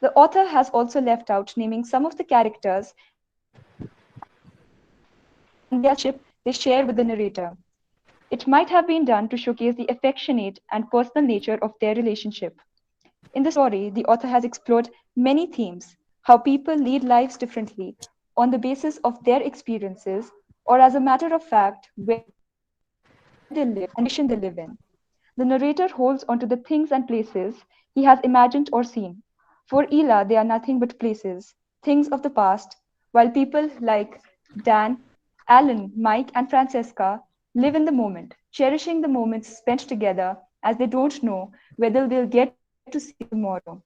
The author has also left out naming some of the characters and their relationship they share with the narrator. It might have been done to showcase the affectionate and personal nature of their relationship. In the story, the author has explored many themes: how people lead lives differently on the basis of their experiences, or as a matter of fact, where they live and the condition they live in. The narrator holds onto the things and places he has imagined or seen. For Ela, they are nothing but places, things of the past, while people like Dan, Alan, Mike, and Francesca live in the moment, cherishing the moments spent together as they don't know whether they'll get to see them tomorrow.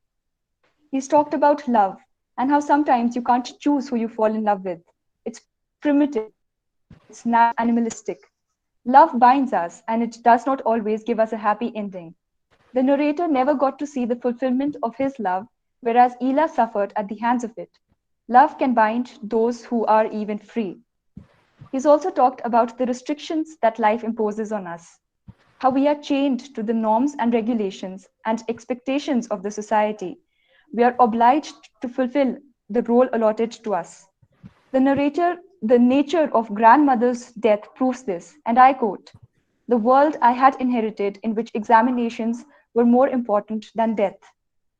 He's talked about love and how sometimes you can't choose who you fall in love with. It's primitive, it's animalistic. Love binds us, and it does not always give us a happy ending. The narrator never got to see the fulfillment of his love, whereas Ela suffered at the hands of it. Love can bind those who are even free. He's also talked about the restrictions that life imposes on us, how we are chained to the norms and regulations and expectations of the society. We are obliged to fulfill the role allotted to us. The nature of grandmother's death proves this, and I quote, "The world I had inherited in which examinations were more important than death.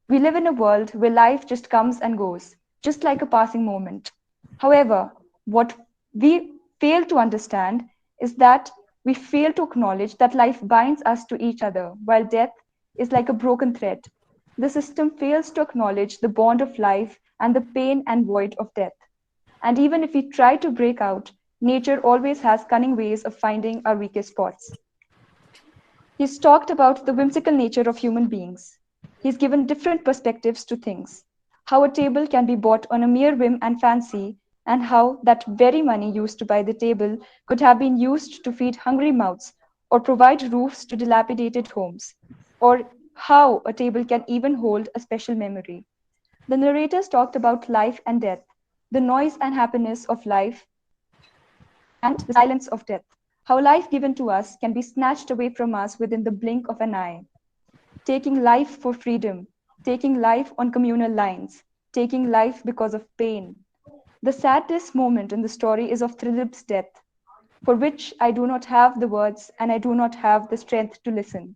We live in a world where life just comes and goes, just like a passing moment. However, what we fail to understand is that we fail to acknowledge that life binds us to each other, while death is like a broken thread. The system fails to acknowledge the bond of life and the pain and void of death. And even if we try to break out, nature always has cunning ways of finding our weakest spots." He's talked about the whimsical nature of human beings. He's given different perspectives to things: how a table can be bought on a mere whim and fancy, and how that very money used to buy the table could have been used to feed hungry mouths or provide roofs to dilapidated homes, or how a table can even hold a special memory. The narrators talked about life and death, the noise and happiness of life, and the silence of death, how life given to us can be snatched away from us within the blink of an eye. Taking life for freedom, taking life on communal lines, taking life because of pain. The saddest moment in the story is of Trilip's death, for which I do not have the words and I do not have the strength to listen.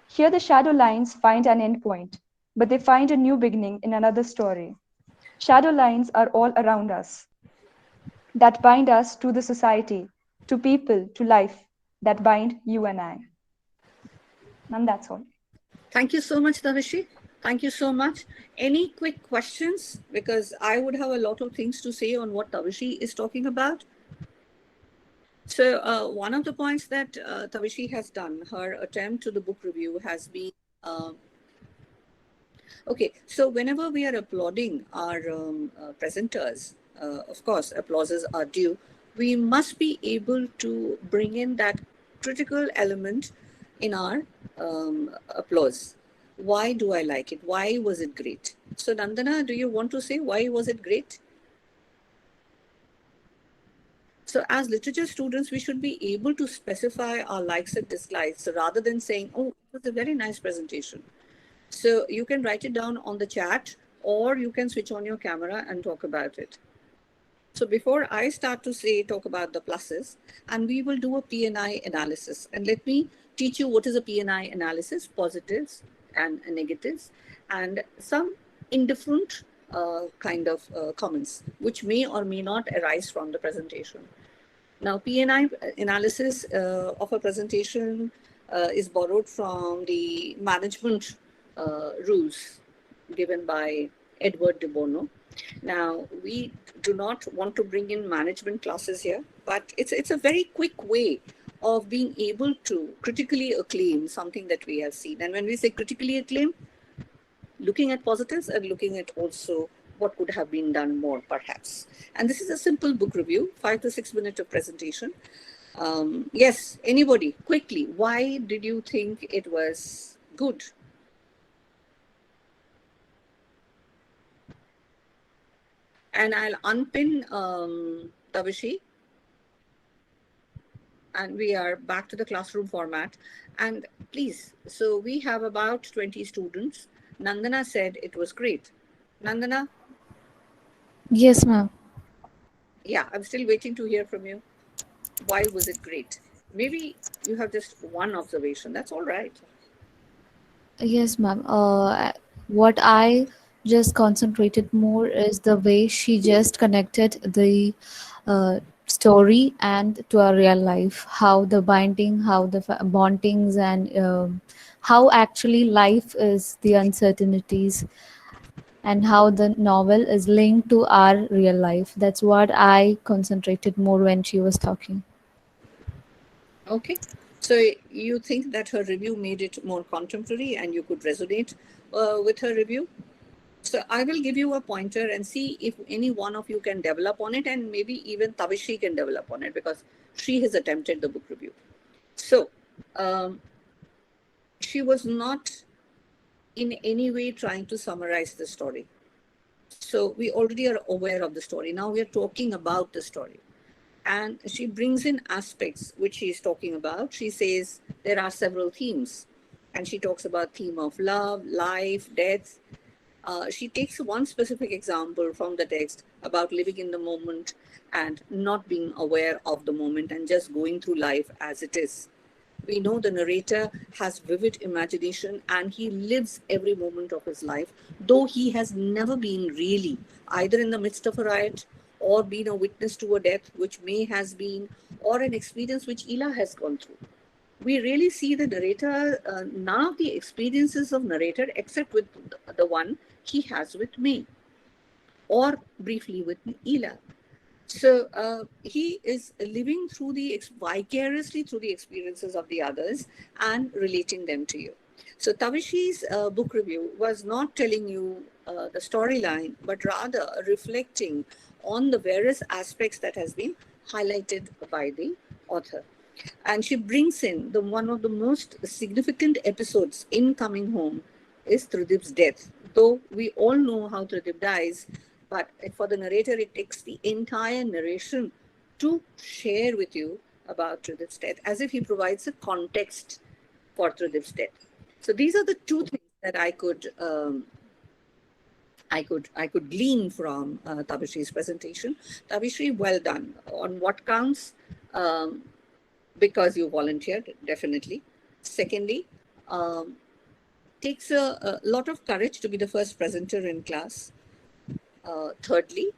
Here the shadow lines find an end point, but they find a new beginning in another story. Shadow lines are all around us, that bind us to the society, to people, to life, that bind you and I. And that's all. Thank you so much, Tavishi. Thank you so much. Any quick questions? Because I would have a lot of things to say on what Tavishi is talking about. So, one of the points that Tavishi has done, her attempt to the book review has been uh, okay. So, whenever we are applauding our presenters, of course, applauses are due. We must be able to bring in that critical element in our applause. Why do I like it? Why was it great? So, Nandana, do you want to say why was it great? So, as literature students, we should be able to specify our likes and dislikes rather than saying, oh, it was a very nice presentation. So, you can write it down on the chat or you can switch on your camera and talk about it. So, before I start to talk about the pluses, and we will do a PNI analysis. And let me teach you what is a PNI analysis: positives and negatives, and some indifferent kind of comments, which may or may not arise from the presentation. Now, PNI analysis of a presentation is borrowed from the management rules given by Edward de Bono. Now, we do not want to bring in management classes here, but it's a very quick way of being able to critically acclaim something that we have seen. And when we say critically acclaim, looking at positives and looking at also what could have been done more, perhaps. And this is a simple book review, 5 to 6 minutes of presentation. Yes, anybody, quickly, why did you think it was good? And I'll unpin Tavishi, and we are back to the classroom format. And please, so we have about 20 students. Nandana said it was great. Nandana? Yes, ma'am. Yeah, I'm still waiting to hear from you. Why was it great? Maybe you have just one observation. That's all right. Yes, ma'am. What I just concentrated more is the way she just connected the story and to our real life. How the binding, how the bondings, and how actually life is the uncertainties, and how the novel is linked to our real life. That's what I concentrated more when she was talking. Okay. So you think that her review made it more contemporary and you could resonate with her review? So I will give you a pointer and see if any one of you can develop on it, and maybe even Tavishi can develop on it because she has attempted the book review. So um, she was not in any way trying to summarize the story. So we already are aware of the story. Now we are talking about the story. And she brings in aspects which she is talking about. She says there are several themes. And she talks about theme of love, life, death. She takes one specific example from the text about living in the moment and not being aware of the moment and just going through life as it is. We know the narrator has vivid imagination and he lives every moment of his life, though he has never been really either in the midst of a riot or been a witness to a death, which May has been, or an experience which Ela has gone through. We really see the narrator, none of the experiences of narrator except with the one he has with May or briefly with Ela. So he is living through the vicariously through the experiences of the others and relating them to you. So Tavishi's book review was not telling you the storyline, but rather reflecting on the various aspects that has been highlighted by the author. And she brings in the one of the most significant episodes in Coming Home is Tridip's death. Though we all know how Tridip dies, but for the narrator, it takes the entire narration to share with you about Tridip's death, as if he provides a context for Tridip's death. So these are the two things that I could glean from Tabishi's presentation. Tabishi, well done. On what counts? Um, because you volunteered, definitely. Secondly, um, takes a lot of courage to be the first presenter in class. Thirdly,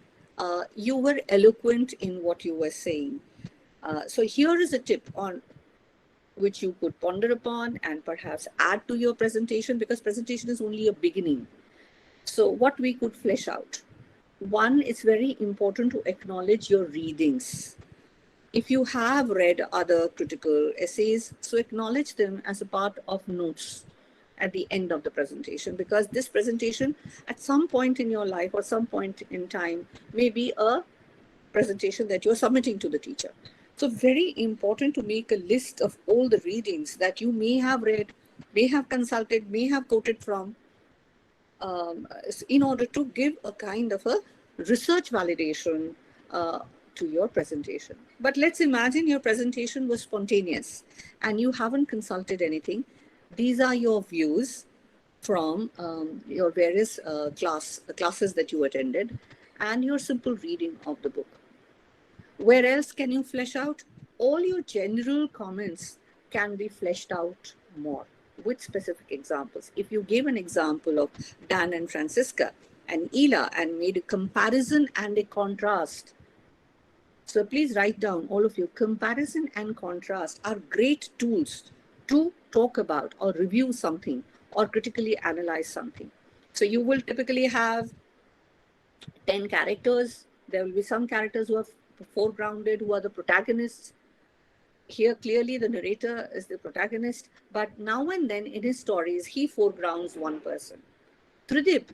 you were eloquent in what you were saying. So here is a tip on which you could ponder upon and perhaps add to your presentation, because presentation is only a beginning. So what we could flesh out. One, it's very important to acknowledge your readings. If you have read other critical essays, so acknowledge them as a part of notes at the end of the presentation, because this presentation at some point in your life or some point in time may be a presentation that you're submitting to the teacher. So very important to make a list of all the readings that you may have read, may have consulted, may have quoted from, in order to give a kind of a research validation to your presentation. But let's imagine your presentation was spontaneous and you haven't consulted anything. These are your views from your various classes that you attended and your simple reading of the book. Where else can you flesh out? All your general comments can be fleshed out more with specific examples. If you gave an example of Dan and Francisca and Ela and made a comparison and a contrast, so please write down, all of you, comparison and contrast are great tools to talk about or review something or critically analyze something. So you will typically have 10 characters. There will be some characters who are foregrounded, who are the protagonists. Here, clearly, the narrator is the protagonist, but now and then in his stories, he foregrounds one person. Tridip,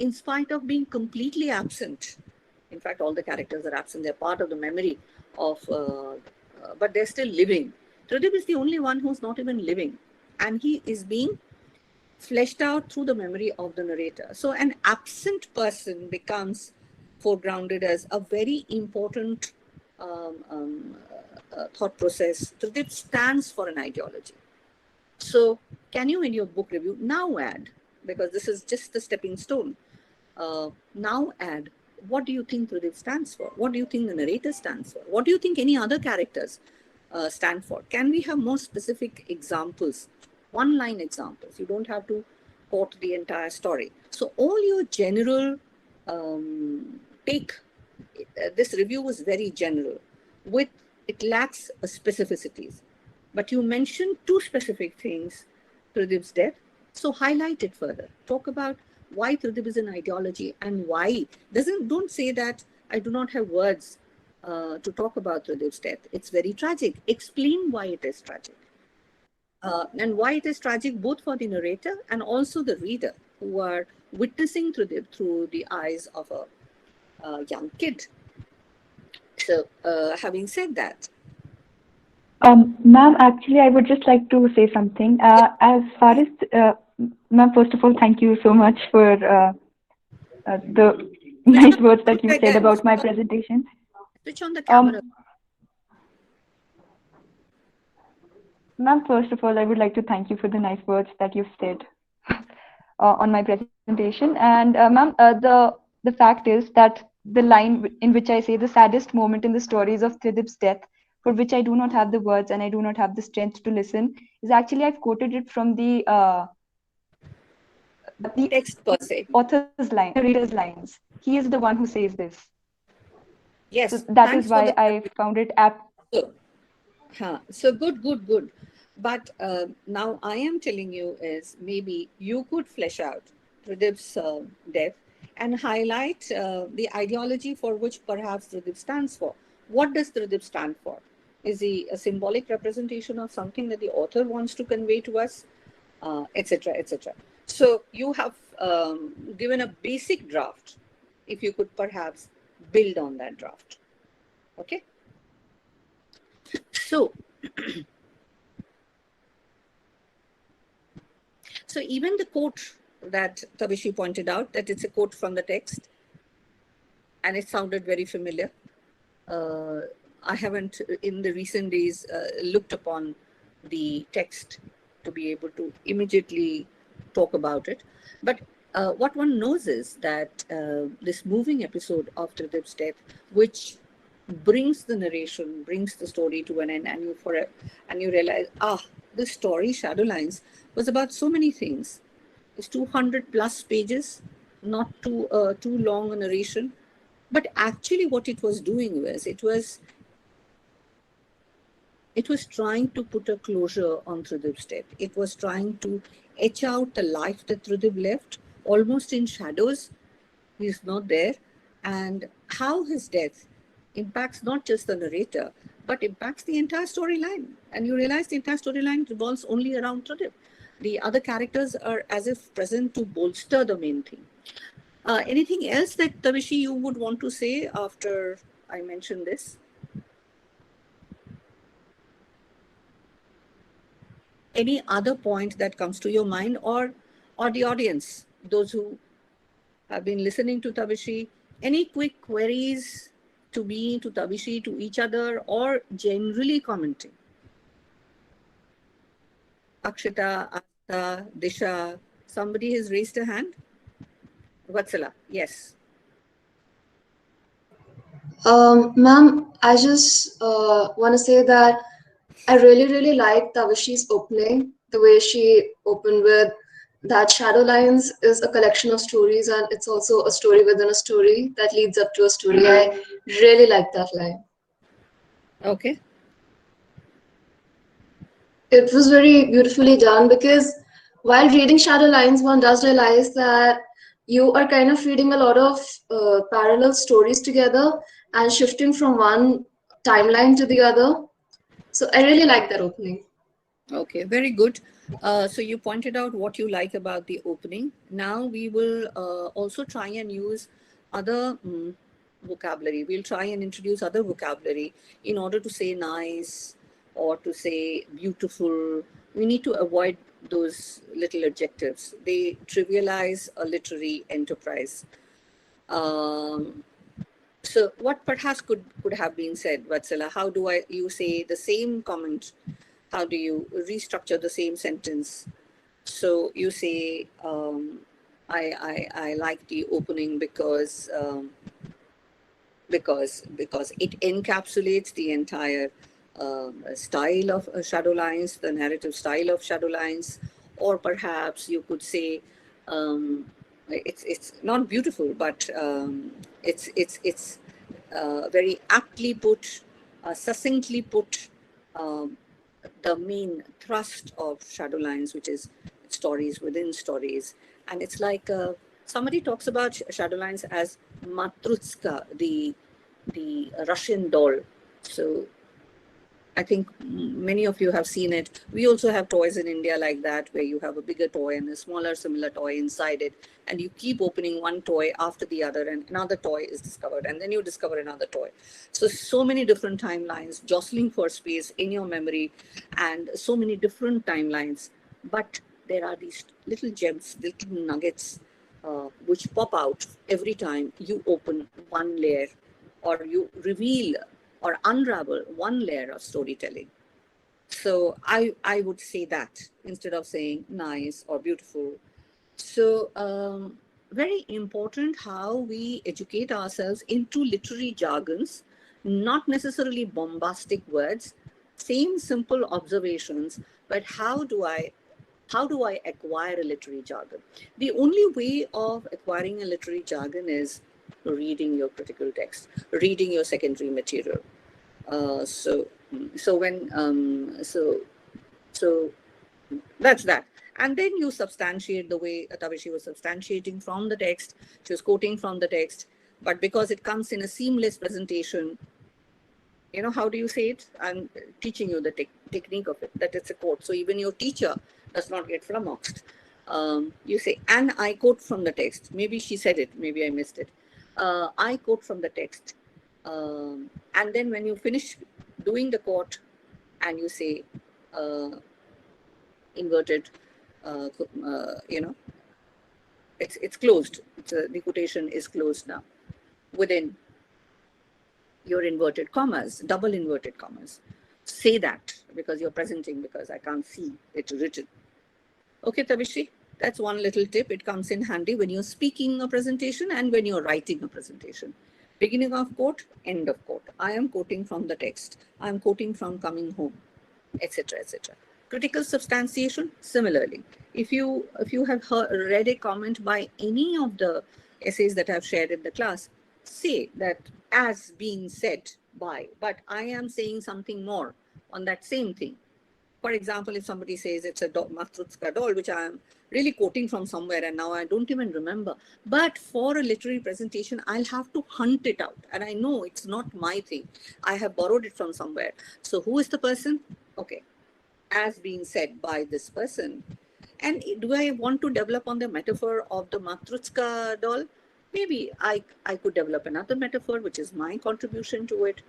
in spite of being completely absent, in fact, all the characters are absent, they're part of the memory of, but they're still living. Tridip is the only one who's not even living, and he is being fleshed out through the memory of the narrator. So an absent person becomes foregrounded as a very important thought process. Tridip stands for an ideology. So can you, in your book review, now add, because this is just the stepping stone, Now add, what do you think Tridib stands for? What do you think the narrator stands for? What do you think any other characters stand for? Can we have more specific examples, one-line examples? You don't have to quote the entire story. So all your general take, this review was very general, with it lacks specificities. But you mentioned two specific things, Tridib's death. So highlight it further. Talk about why Tridib is an ideology and why. Don't say that I do not have words to talk about Tridib's death. It's very tragic. Explain why it is tragic. And why it is tragic both for the narrator and also the reader who are witnessing Tridib through the eyes of a young kid. So having said that, Ma'am, actually, I would just like to say something. As far as, ma'am, first of all, thank you so much for the nice words that you said about my presentation. Switch on the camera. Ma'am, first of all, I would like to thank you for the nice words that you've said on my presentation. And ma'am, the fact is that the line in which I say the saddest moment in the stories of Tridib's death, for which I do not have the words and I do not have the strength to listen, is actually I've quoted it from the text per se, author's line, narrator's lines. He is the one who says this. Yes, so that is why I found it apt. So good. But now I am telling you is maybe you could flesh out Tridib's death and highlight the ideology for which perhaps Tridib stands for. What does Tridib stand for? Is he a symbolic representation of something that the author wants to convey to us, etc., etc.? So you have given a basic draft. If you could perhaps build on that draft. Okay. So, so even the quote that Tavishi pointed out, that it's a quote from the text, and it sounded very familiar. I haven't, in the recent days, looked upon the text to be able to immediately talk about it. But what one knows is that this moving episode of Tridib's death, which brings the narration, brings the story to an end, and you realize, this story, Shadowlines, was about so many things. It's 200 plus pages, not too long a narration. But actually what it was doing was, it was trying to put a closure on Tridib's death. It was trying to etch out the life that Tridib left, almost in shadows. He's not there. And how his death impacts not just the narrator, but impacts the entire storyline. And you realize the entire storyline revolves only around Tridib. The other characters are as if present to bolster the main theme. Anything else that, Tavishi, you would want to say after I mention this? Any other point that comes to your mind, or the audience, those who have been listening to Tavishi, any quick queries to me, to Tavishi, to each other, or generally commenting? Akshita, Asta, Disha, somebody has raised a hand? Vatsala, yes. Ma'am, I just want to say that I really liked Tavishi's opening, the way she opened with that Shadowlines is a collection of stories and it's also a story within a story that leads up to a story. I really like that line. Okay. It was very beautifully done because while reading Shadowlines, one does realize that you are kind of reading a lot of parallel stories together and shifting from one timeline to the other. So I really like that opening. Okay, very good. So you pointed out what you like about the opening. Now we will also try and use other vocabulary. We'll try and introduce other vocabulary in order to say nice or to say beautiful. We need to avoid those little adjectives. They trivialize a literary enterprise. So what perhaps could have been said, Vatsala? How do you say the same comment? How do you restructure the same sentence? So you say, I like the opening because it encapsulates the entire style of shadow lines, the narrative style of shadow lines, or perhaps you could say it's not beautiful, but it's very aptly put, succinctly put. Um, the main thrust of shadow lines, which is stories within stories, and it's like somebody talks about shadow lines as matrutska, the Russian doll. So I think many of you have seen it. We also have toys in India like that, where you have a bigger toy and a smaller similar toy inside it, and you keep opening one toy after the other, and another toy is discovered, and then you discover another toy. So many different timelines jostling for space in your memory, and so many different timelines. But there are these little gems, little nuggets, which pop out every time you open one layer, or you reveal or unravel one layer of storytelling. So I would say that instead of saying nice or beautiful. So very important how we educate ourselves into literary jargons, not necessarily bombastic words, same simple observations, but how do I acquire a literary jargon? The only way of acquiring a literary jargon is reading your critical text, reading your secondary material. So so when so that's that. And then you substantiate the way Tavishi was substantiating from the text. She was quoting from the text, but because it comes in a seamless presentation, how do you say it? I'm teaching you the technique of it, that it's a quote. So even your teacher does not get flummoxed. You say, and I quote from the text. Maybe she said it, maybe I missed it. I quote from the text. And then when you finish doing the quote and you say, inverted, you know, it's closed. The quotation is closed now within your inverted commas, double inverted commas. Say that because you're presenting, because I can't see it written. Okay, Tavishi, that's one little tip. It comes in handy when you're speaking a presentation and when you're writing a presentation. Beginning of quote, end of quote. I am quoting from the text. I am quoting from Coming Home, etc., etc. Critical substantiation, similarly. If you have read a comment by any of the essays that I've shared in the class, say that as being said by, but I am saying something more on that same thing. For example, if somebody says it's a Matrutska doll, which I am really quoting from somewhere and now I don't even remember, but for a literary presentation, I'll have to hunt it out. And I know it's not my thing. I have borrowed it from somewhere. So who is the person? Okay, as being said by this person. And do I want to develop on the metaphor of the Matrutska doll? Maybe I could develop another metaphor, which is my contribution to it.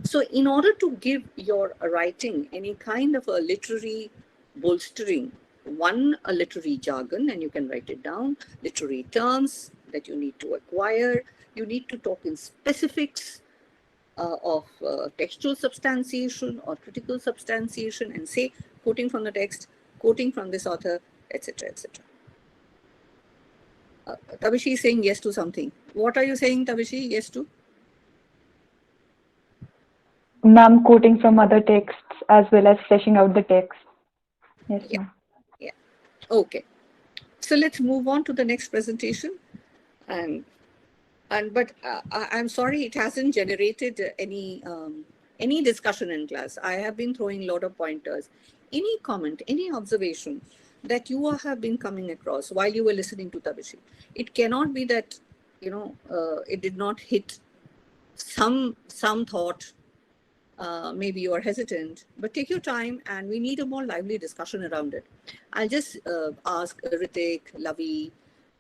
So in order to give your writing any kind of a literary bolstering, a literary jargon, and you can write it down, literary terms that you need to acquire, you need to talk in specifics of textual substantiation or critical substantiation and say, quoting from the text, quoting from this author, etc., etc. Tavishi is saying yes to something. What are you saying, Tavishi? Yes to? Ma'am, quoting from other texts as well as fleshing out the text. Yes, Yeah, ma'am. yeah. Okay. So let's move on to the next presentation. And but I'm sorry, it hasn't generated any discussion in class. I have been throwing a lot of pointers. Any comment, any observation that you have been coming across while you were listening to Tabishi? It cannot be that it did not hit some thought. Maybe you are hesitant, but take your time, and we need a more lively discussion around it. I'll just ask Ritik, Lavi,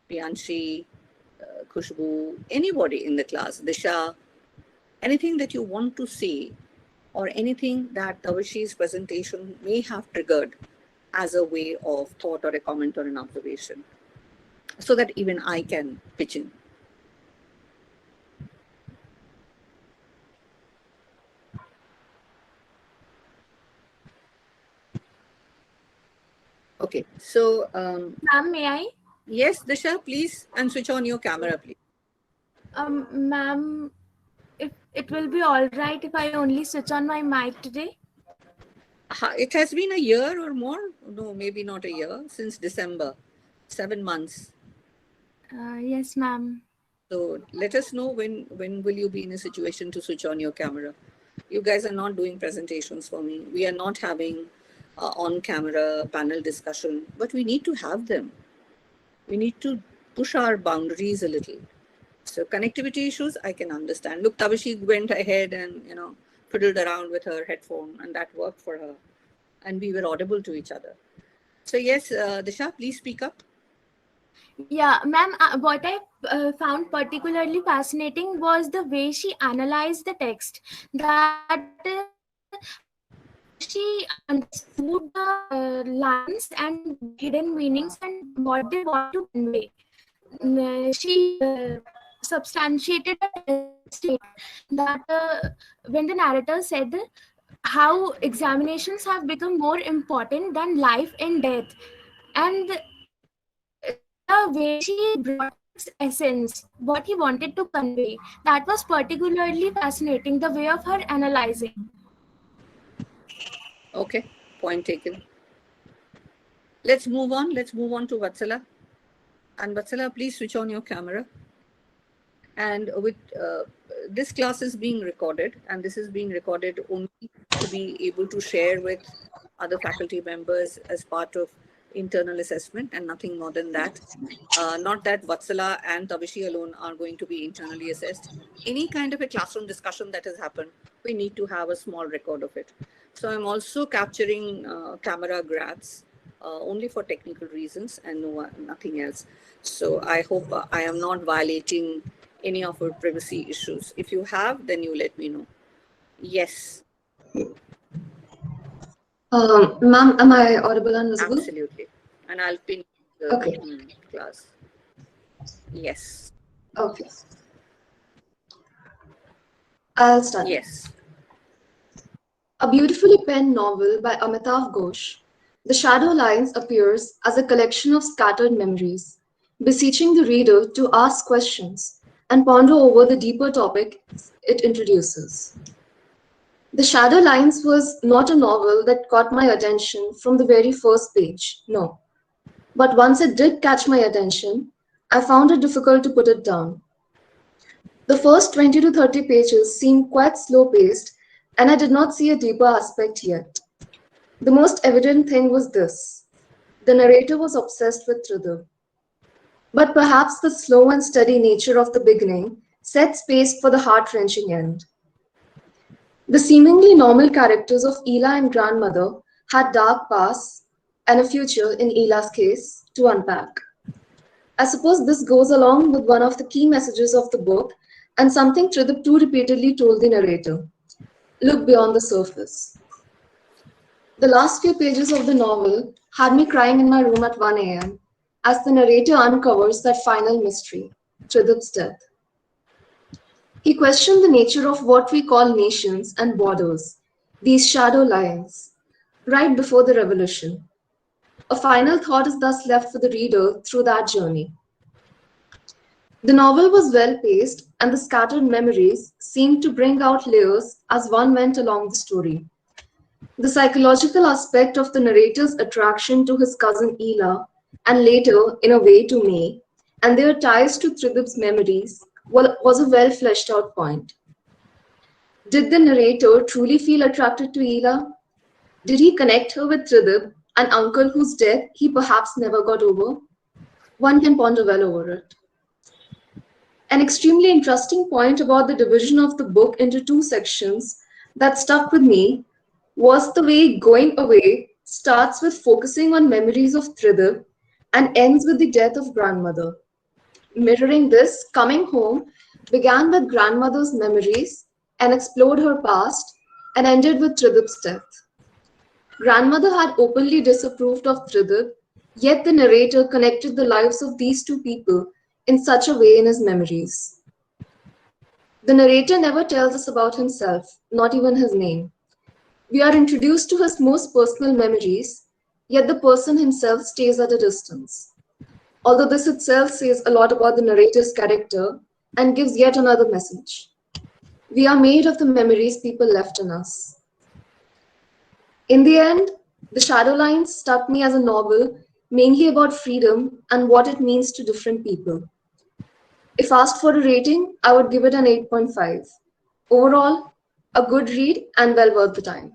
Priyanshi, Khushbu, anybody in the class, Disha, anything that you want to say or anything that Tavishi's presentation may have triggered as a way of thought or a comment or an observation, so that even I can pitch in. Okay, so Ma'am, may I? Yes, Disha, please, and switch on your camera, please. Ma'am, if it will be all right if I only switch on my mic today? It has been a year or more. No, maybe not a year, since December. 7 months. Yes, ma'am. So let us know when will you be in a situation to switch on your camera. You guys are not doing presentations for me. We are not having on-camera panel discussion, but we need to have them. We need to push our boundaries a little. So connectivity issues, I can understand. Look, Tavishi went ahead and fiddled around with her headphone, and that worked for her, and we were audible to each other. So yes, Disha, please speak up. Yeah, ma'am, what I found particularly fascinating was the way she analyzed the text. That how she understood the lines and the hidden meanings and what they want to convey. She substantiated a statement that when the narrator said how examinations have become more important than life and death, and the way she brought its essence, what he wanted to convey, that was particularly fascinating, the way of her analyzing. Okay, point taken. Let's move on. Let's move on to Vatsala. And Vatsala, please switch on your camera. And with this class is being recorded, and this is being recorded only to be able to share with other faculty members as part of internal assessment and nothing more than that. Not that Vatsala and Tavishi alone are going to be internally assessed. Any kind of a classroom discussion that has happened, we need to have a small record of it. So I'm also capturing camera grabs only for technical reasons and nothing else. So I hope I am not violating any of our privacy issues. If you have, then you let me know. Yes. Ma'am, am I audible and visible? Absolutely. And I'll pin the Okay. class. Yes. Okay. I'll start. Yes. A beautifully penned novel by Amitav Ghosh, The Shadow Lines appears as a collection of scattered memories, beseeching the reader to ask questions and ponder over the deeper topic it introduces. The Shadow Lines was not a novel that caught my attention from the very first page, no. But once it did catch my attention, I found it difficult to put it down. The first 20 to 30 pages seemed quite slow paced, and I did not see a deeper aspect yet. The most evident thing was this: the narrator was obsessed with thriller. But perhaps the slow and steady nature of the beginning set space for the heart wrenching end. The seemingly normal characters of Ela and grandmother had dark pasts and a future, in Ela's case, to unpack. I suppose this goes along with one of the key messages of the book and something Tridip too repeatedly told the narrator: look beyond the surface. The last few pages of the novel had me crying in my room at 1 a.m. as the narrator uncovers that final mystery, Tridip's death. He questioned the nature of what we call nations and borders, these shadow lines, right before the revolution. A final thought is thus left for the reader through that journey. The novel was well paced, and the scattered memories seemed to bring out layers as one went along the story. The psychological aspect of the narrator's attraction to his cousin Ela, and later, in a way, to May, and their ties to Tridip's memories was a well fleshed out point. Did the narrator truly feel attracted to Ela? Did he connect her with Tridip, an uncle whose death he perhaps never got over? One can ponder well over it. An extremely interesting point about the division of the book into two sections that stuck with me was the way Going Away starts with focusing on memories of Tridip and ends with the death of grandmother. Mirroring this, Coming Home began with grandmother's memories and explored her past and ended with Tridip's death. Grandmother had openly disapproved of Tridip, yet the narrator connected the lives of these two people in such a way in his memories. The narrator never tells us about himself, not even his name. We are introduced to his most personal memories, yet the person himself stays at a distance. although this itself says a lot about the narrator's character and gives yet another message. We are made of the memories people left in us. In the end, The Shadow Lines struck me as a novel mainly about freedom and what it means to different people. If asked for a rating, I would give it an 8.5. Overall, a good read and well worth the time.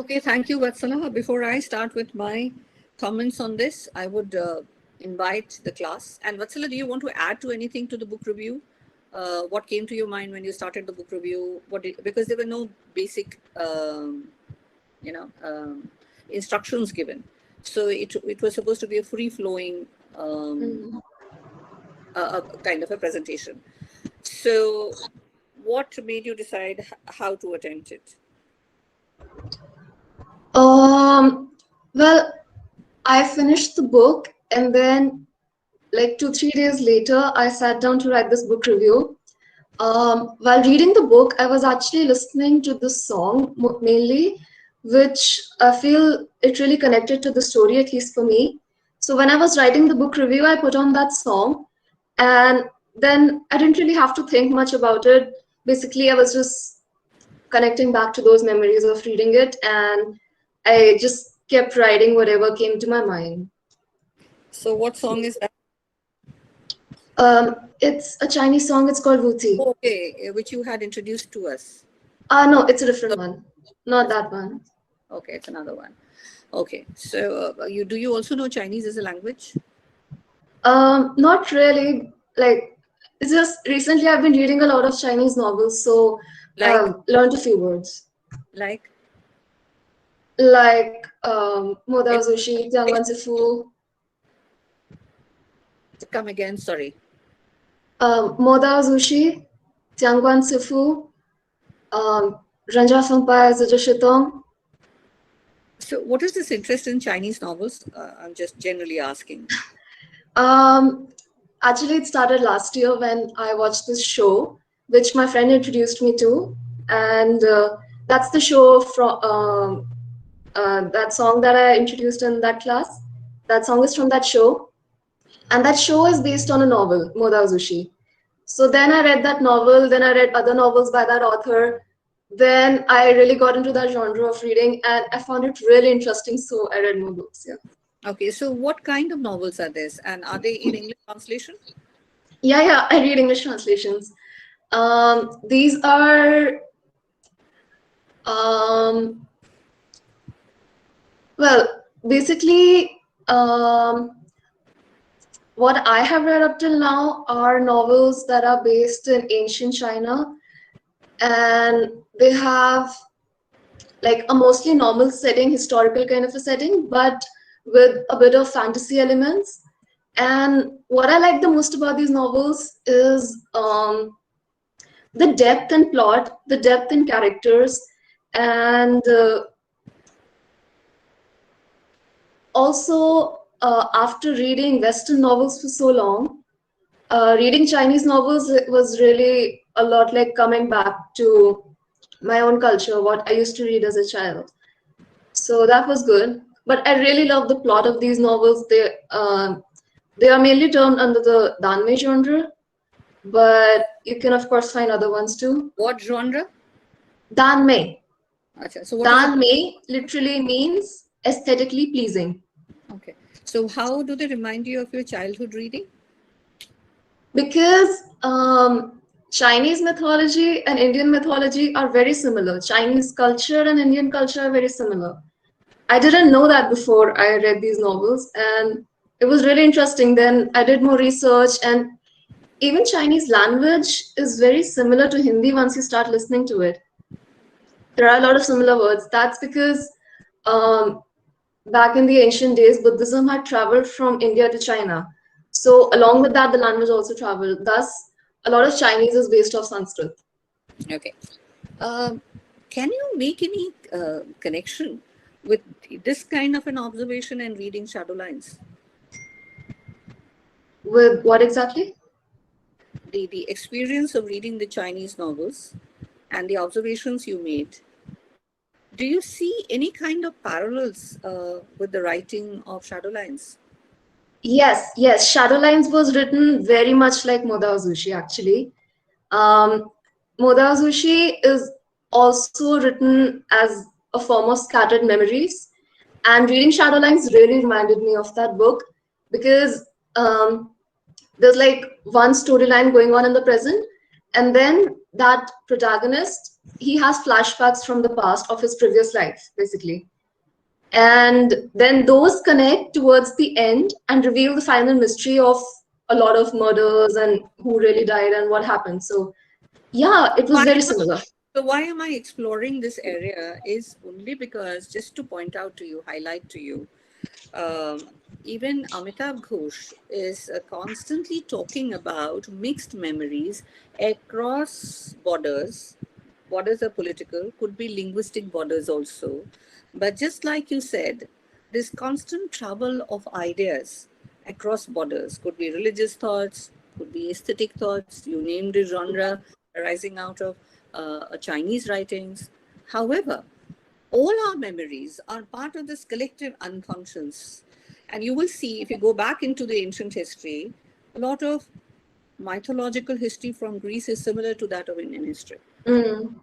Okay, thank you, Vatsala. Before I start with my comments on this, I would invite the class. And Vatsala, do you want to add to anything to the book review? What came to your mind when you started the book review? Because there were no basic, instructions given. So it was supposed to be a free-flowing kind of a presentation. So what made you decide how to attempt it? Well, I finished the book and then like 2-3 days later, I sat down to write this book review. While reading the book, I was actually listening to this song mainly, which I feel it really connected to the story, at least for me. So when I was writing the book review, I put on that song, and then I didn't really have to think much about it. Basically, I was just connecting back to those memories of reading it, and I just kept writing whatever came to my mind. So what song is that? It's a Chinese song. It's called Wuti. Okay, which you had introduced to us. No, it's a different one. Not that one. Okay, it's another one. Okay, so do you also know Chinese as a language? Not really. Like, it's just recently I've been reading a lot of Chinese novels, so Like, learned a few words. like Moda Zushi, Jiangwan Zifu. Come again, sorry. Moda Zushi, Jiangwan Zifu, Ranja Fengpai Zhishitong. So what is this interest in Chinese novels? I'm just generally asking. Actually, it started last year when I watched this show, which my friend introduced me to, and that's the show from that song that I introduced in that class. That song is from that show, and that show is based on a novel, Moda Zushi. So then I read that novel, then I read other novels by that author. Then I really got into that genre of reading, and I found it really interesting. So I read more books. Yeah. Okay, so what kind of novels are these, and are they in English translation? Yeah, I read English translations. These are, well, basically, what I have read up till now are novels that are based in ancient China, and they have like a mostly normal setting, historical kind of a setting, but with a bit of fantasy elements. And what I like the most about these novels is the depth in plot, the depth in characters, and also after reading Western novels for so long, reading Chinese novels was really a lot like coming back to my own culture, what I used to read as a child. So that was good. But I really love the plot of these novels. They are mainly termed under the Danmei genre, but you can of course find other ones too. What genre? Danmei. Okay, so what is Danmei literally means aesthetically pleasing. Okay, so how do they remind you of your childhood reading? Because Chinese mythology and Indian mythology are very similar. Chinese culture and Indian culture are very similar. I didn't know that before I read these novels, and it was really interesting. Then I did more research, and even Chinese language is very similar to Hindi once you start listening to it. There are a lot of similar words. That's because back in the ancient days, Buddhism had traveled from India to China. So along with that, the language also traveled. Thus, a lot of Chinese is based off Sanskrit. Okay. Can you make any connection with this kind of an observation and reading shadow lines? With what exactly? The experience of reading the Chinese novels and the observations you made. Do you see any kind of parallels with the writing of Shadowlines? Yes. Shadowlines was written very much like Moda Azushi, actually. Um, Moda Azushi is also written as a form of scattered memories. And reading Shadowlines really reminded me of that book because there's like one storyline going on in the present, and then that protagonist, he has flashbacks from the past of his previous life, basically. And then those connect towards the end and reveal the final mystery of a lot of murders and who really died and what happened. So yeah, it was Why very am similar. So why am I exploring this area is only because, just to point out to you, highlight to you, um, even Amitav Ghosh is constantly talking about mixed memories across borders. Borders are political, could be linguistic borders also. But just like you said, this constant travel of ideas across borders could be religious thoughts, could be aesthetic thoughts, you named a genre arising out of Chinese writings. However, all our memories are part of this collective unconscious. And you will see, if you go back into the ancient history, a lot of mythological history from Greece is similar to that of Indian history. Mm,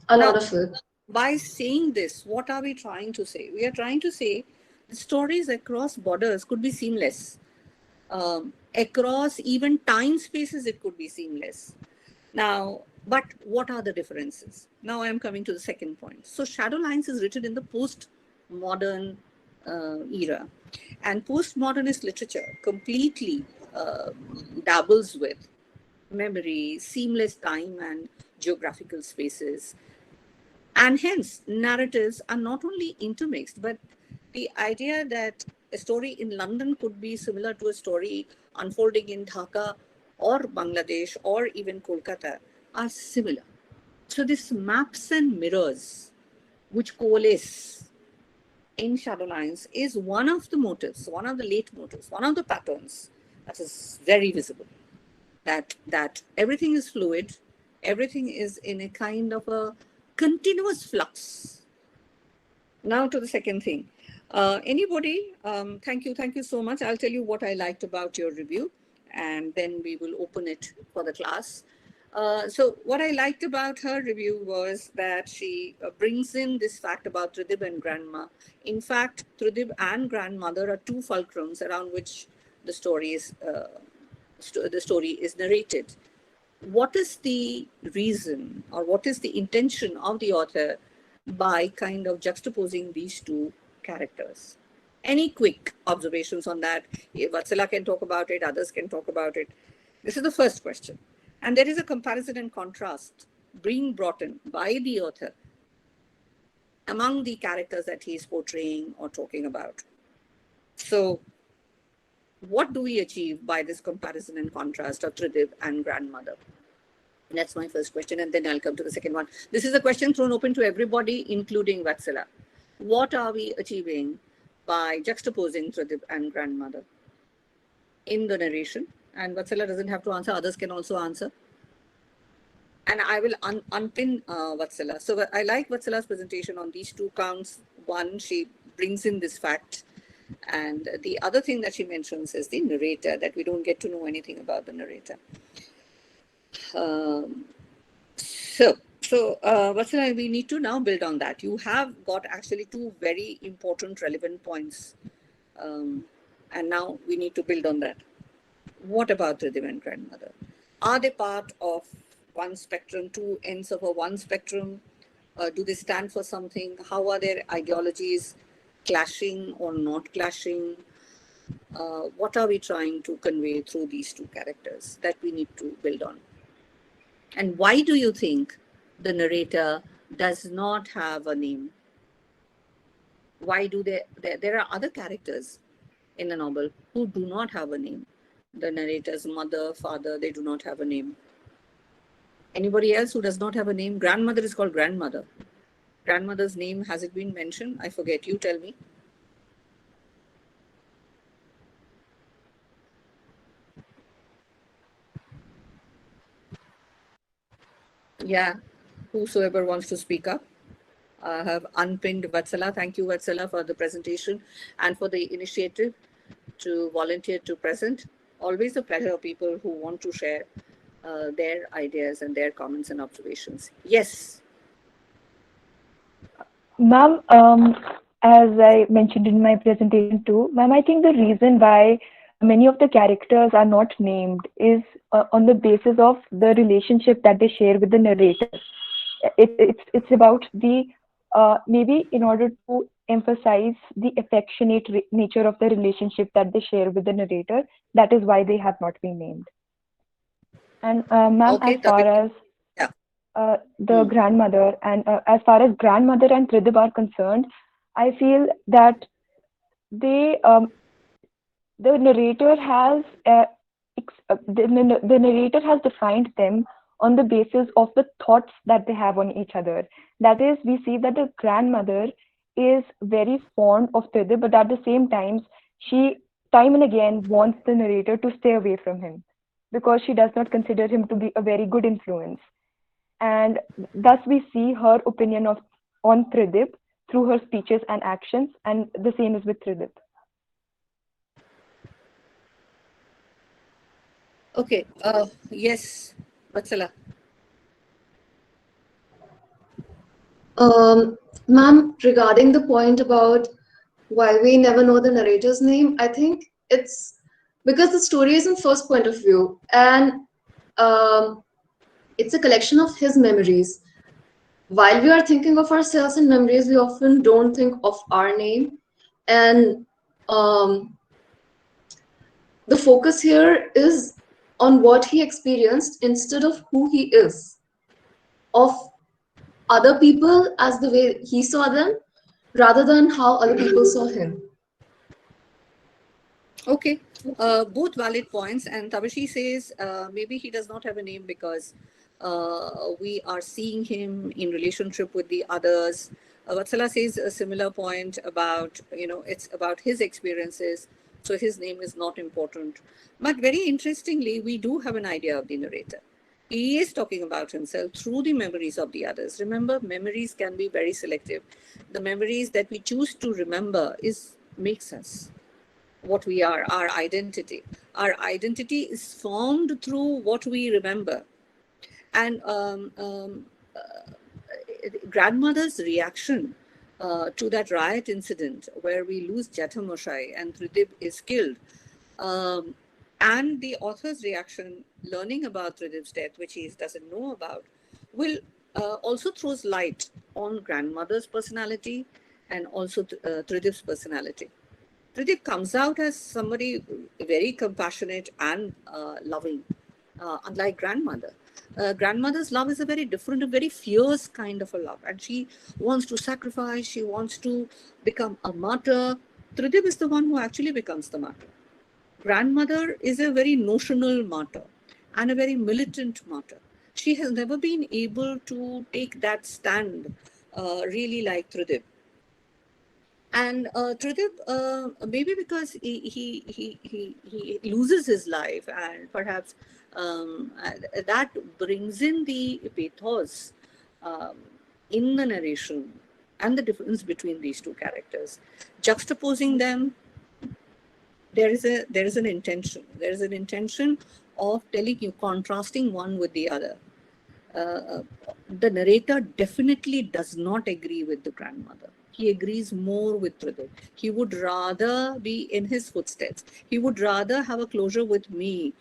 a Now, lot of it. by saying this, what are we trying to say? We are trying to say the stories across borders could be seamless. Across even time spaces, it could be seamless. Now, but what are the differences? Now I am coming to the second point. So Shadowlines is written in the post-modern era. And postmodernist literature completely dabbles with memory, seamless time and geographical spaces. And hence, narratives are not only intermixed, but the idea that a story in London could be similar to a story unfolding in Dhaka or Bangladesh or even Kolkata are similar. So, this maps and mirrors which coalesce in Shadowlines is one of the motives, one of the late motives, one of the patterns that is very visible. That everything is fluid, everything is in a kind of a continuous flux. Now to the second thing. Anybody, thank you so much. I'll tell you what I liked about your review, and then we will open it for the class. So what I liked about her review was that she brings in this fact about Tridib and grandma. In fact, Tridib and grandmother are two fulcrums around which the story is narrated. What is the reason or what is the intention of the author by kind of juxtaposing these two characters? Any quick observations on that? Vatsala can talk about it, others can talk about it. This is the first question. And there is a comparison and contrast being brought in by the author among the characters that he is portraying or talking about. So, what do we achieve by this comparison and contrast of Tridib and grandmother? That's my first question, and then I'll come to the second one. This is a question thrown open to everybody, including Vatsala. What are we achieving by juxtaposing Tridib and grandmother in the narration? And Vatsala doesn't have to answer, others can also answer. And I will unpin Vatsala. So I like Vatsala's presentation on these two counts. One, she brings in this fact. And the other thing that she mentions is the narrator, that we don't get to know anything about the narrator. Vatsala, we need to now build on that. You have got actually two very important, relevant points. And now we need to build on that. What about Rhythm and grandmother? Are they part of one spectrum, two ends of a one spectrum? Do they stand for something? How are their ideologies clashing or not clashing? What are we trying to convey through these two characters that we need to build on? And why do you think the narrator does not have a name? Why do there are other characters in the novel who do not have a name? The narrator's mother, father, they do not have a name. Anybody else who does not have a name? Grandmother is called grandmother. Grandmother's name, has it been mentioned? I forget. You tell me. Yeah, whosoever wants to speak up. I have unpinned Vatsala. Thank you, Vatsala, for the presentation and for the initiative to volunteer to present. Always a pleasure, people who want to share their ideas and their comments and observations. Yes. Ma'am, as I mentioned in my presentation too, ma'am, I think the reason why many of the characters are not named is on the basis of the relationship that they share with the narrator. It's about the maybe in order to emphasize the affectionate nature of the relationship that they share with the narrator. That is why they have not been named. And ma'am, Okay, as far as yeah. the grandmother and as far as grandmother and Tridib are concerned, I feel that they the narrator has the narrator has defined them on the basis of the thoughts that they have on each other. That is, we see that the grandmother is very fond of Tridib, but at the same time, she time and again wants the narrator to stay away from him because she does not consider him to be a very good influence. And thus we see her opinion of on Tridib through her speeches and actions, and the same is with Tridib. Okay. Yes, Vatsala. Ma'am, regarding the point about why we never know the narrator's name, I think it's because the story is in first point of view, and um, it's a collection of his memories. While we are thinking of ourselves in memories, we often don't think of our name, and um, the focus here is on what he experienced instead of who he is, of other people as the way he saw them, rather than how other people saw him. Okay, both valid points. And Tavishi says maybe he does not have a name because we are seeing him in relationship with the others. Vatsala says a similar point about, it's about his experiences. So his name is not important. But very interestingly, we do have an idea of the narrator. He is talking about himself through the memories of the others. Remember, memories can be very selective. The memories that we choose to remember makes us what we are, our identity. Our identity is formed through what we remember. And grandmother's reaction to that riot incident where we lose Jethamoshai and Tridib is killed, and the author's reaction learning about Tridib's death, which he doesn't know about, will also throws light on grandmother's personality and also Tridib's personality. Tridib comes out as somebody very compassionate and loving, unlike grandmother. Grandmother's love is a very different, a very fierce kind of a love. And she wants to sacrifice, she wants to become a martyr. Tridib is the one who actually becomes the martyr. Grandmother is a very notional martyr and a very militant martyr. She has never been able to take that stand really like Tridib. And Tridib, maybe because he loses his life, and perhaps that brings in the pathos in the narration and the difference between these two characters. Juxtaposing them, there is an intention. There is an intention of telling you, contrasting one with the other. The narrator definitely does not agree with the grandmother. He agrees more with Tridib. He would rather be in his footsteps. He would rather have a closure with May,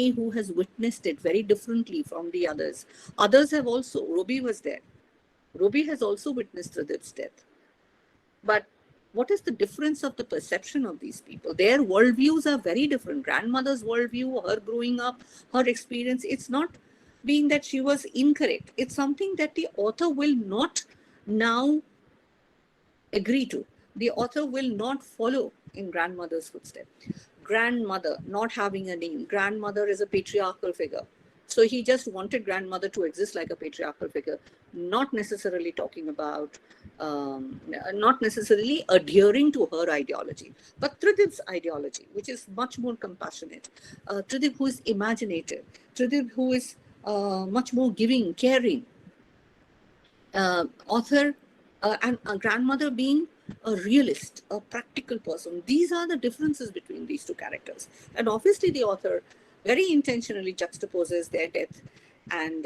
who has witnessed it very differently from the others. Others have also, Robi was there. Robi has also witnessed Tridib's death. But what is the difference of the perception of these people? Their worldviews are very different. Grandmother's worldview, her growing up, her experience, it's not being that she was incorrect. It's something that the author will not now agree to. The author will not follow in grandmother's footsteps. Grandmother not having a name. Grandmother is a patriarchal figure. So he just wanted grandmother to exist like a patriarchal figure, not necessarily talking about, not necessarily adhering to her ideology, but Tridib's ideology, which is much more compassionate. Tridib who is imaginative. Tridib who is much more giving, caring. Author and a grandmother being a realist, a practical person. These are the differences between these two characters. And obviously, the author very intentionally juxtaposes their death and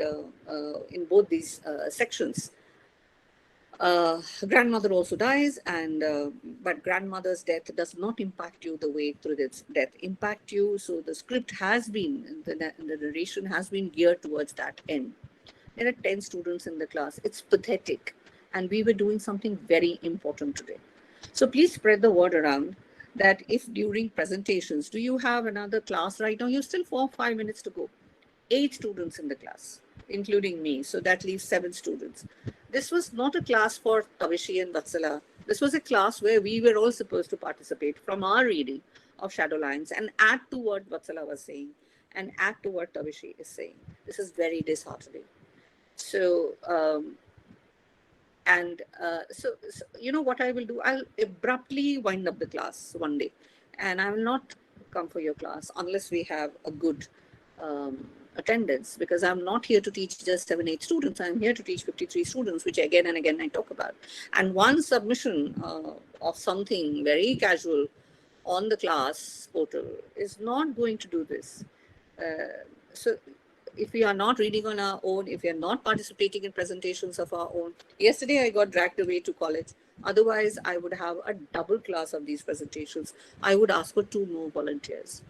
in both these sections. Grandmother also dies, and but grandmother's death does not impact you the way through its death impact you. So the script has been, the narration has been geared towards that end. There are 10 students in the class. It's pathetic. And we were doing something very important today. So please spread the word around that if during presentations, do you have another class right now? You still 4 or 5 minutes to go. 8 students in the class, including me. So that leaves 7 students. This was not a class for Tavishi and Vatsala. This was a class where we were all supposed to participate from our reading of Shadow Lines and add to what Vatsala was saying and add to what Tavishi is saying. This is very disheartening. So, you know what I will do? I'll abruptly wind up the class one day, and I will not come for your class unless we have a good attendance, because I'm not here to teach just 7, 8 students. I'm here to teach 53 students, which again and again I talk about. And one submission of something very casual on the class portal is not going to do this. So if we are not reading on our own, if we are not participating in presentations of our own, yesterday I got dragged away to college. Otherwise, I would have a double class of these presentations. I would ask for 2 more volunteers.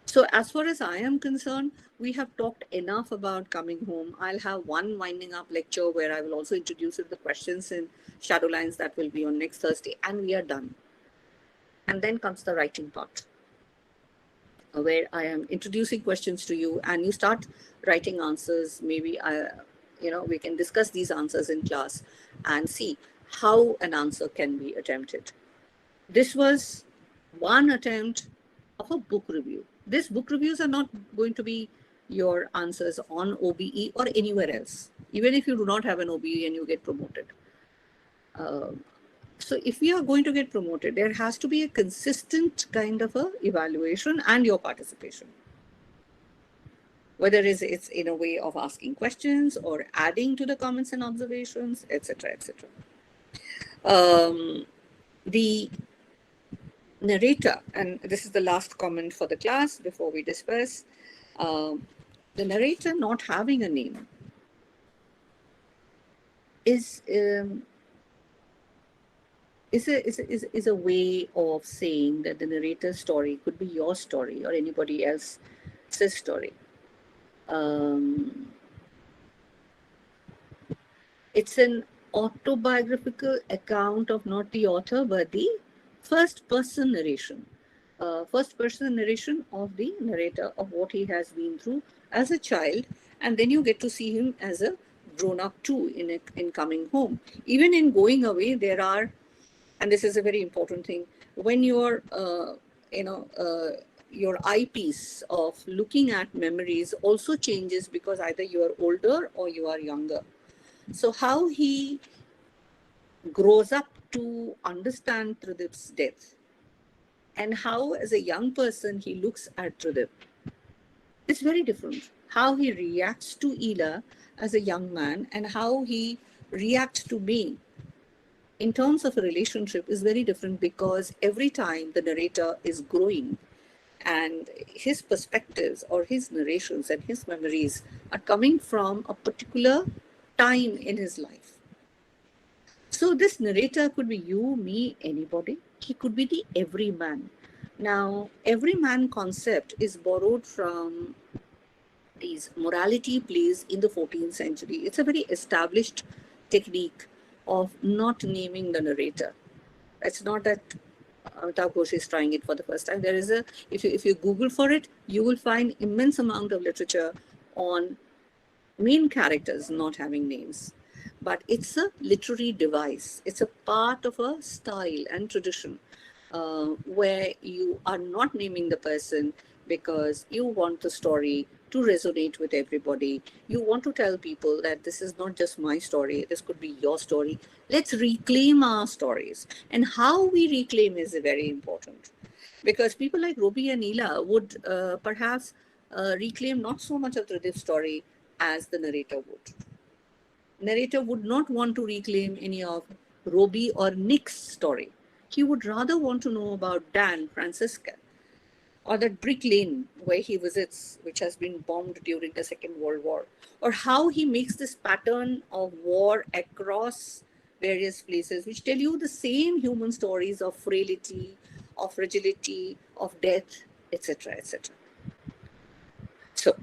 So as far as I am concerned, we have talked enough about coming home. I'll have one winding up lecture where I will also introduce the questions in Shadow Lines that will be on next Thursday, and we are done. And then comes the writing part, where I am introducing questions to you and you start writing answers. Maybe we can discuss these answers in class and see how an answer can be attempted. This was one attempt of a book review. These book reviews are not going to be your answers on OBE or anywhere else, even if you do not have an OBE and you get promoted. So if we are going to get promoted, there has to be a consistent kind of a evaluation and your participation. Whether it's in a way of asking questions or adding to the comments and observations, etc., etc. The narrator, and this is the last comment for the class before we disperse, the narrator not having a name is a way of saying that the narrator's story could be your story or anybody else's story. It's an autobiographical account of not the author, but the first-person narration. First-person narration of the narrator of what he has been through as a child, and then you get to see him as a grown-up too in coming home. Even in going away, there are, and this is a very important thing, when your your eyepiece of looking at memories also changes because either you are older or you are younger. So how he grows up to understand Tridip's death and how as a young person he looks at Tridip, it's very different. How he reacts to Ela as a young man and how he reacts to me in terms of a relationship is very different, because every time the narrator is growing and his perspectives or his narrations and his memories are coming from a particular time in his life. So this narrator could be you, me, anybody. He could be the everyman. Now, everyman concept is borrowed from these morality plays in the 14th century. It's a very established technique of not naming the narrator. It's not that Amitav Ghosh is trying it for the first time. There is if you Google for it, you will find immense amount of literature on main characters not having names. But it's a literary device. It's a part of a style and tradition where you are not naming the person because you want the story to resonate with everybody. You want to tell people that this is not just my story, this could be your story. Let's reclaim our stories. And how we reclaim is very important. Because people like Robi and Ela would perhaps reclaim not so much of Tridip's story as the narrator would. narrator would not want to reclaim any of Roby or Nick's story. He would rather want to know about Dan, Francisca, or that brick lane where he visits, which has been bombed during the Second World War, or how he makes this pattern of war across various places, which tell you the same human stories of frailty, of fragility, of death, etc., etc. So,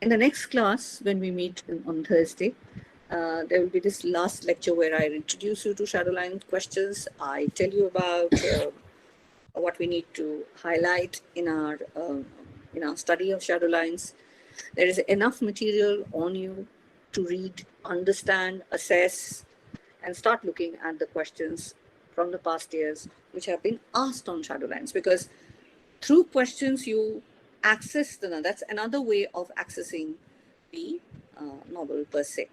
in the next class, when we meet on Thursday, there will be this last lecture where I introduce you to shadowline questions. I tell you about what we need to highlight in our study of shadow lines. There is enough material on you to read, understand, assess, and start looking at the questions from the past years which have been asked on shadow lines, because through questions you access that's another way of accessing the novel per se.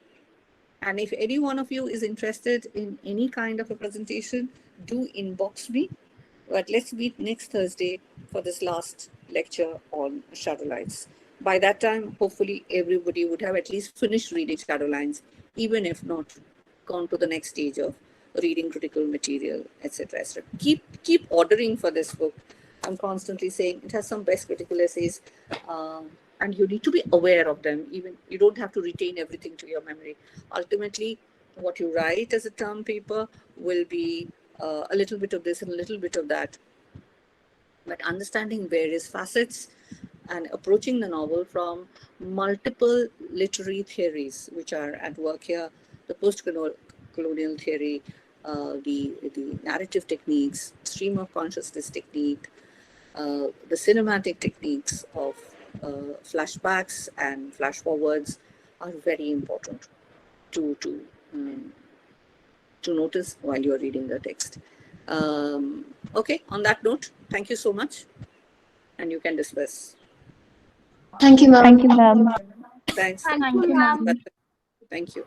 And if any one of you is interested in any kind of a presentation, do inbox me. But let's meet next Thursday for this last lecture on shadow lines. By that time, hopefully everybody would have at least finished reading shadow lines, even if not gone to the next stage of reading critical material, etc., etc. Keep ordering for this book. I'm constantly saying it has some best critical essays, and you need to be aware of them. Even you don't have to retain everything to your memory. Ultimately, what you write as a term paper will be a little bit of this and a little bit of that. But understanding various facets and approaching the novel from multiple literary theories which are at work here, the post-colonial theory, the narrative techniques, stream of consciousness technique, the cinematic techniques of flashbacks and flash forwards are very important to notice while you're reading the text. Okay, on that note, thank you so much, and you can disperse. Thank you, ma'am. Thank you, ma'am. Thanks. Thank you, ma'am. Thank you.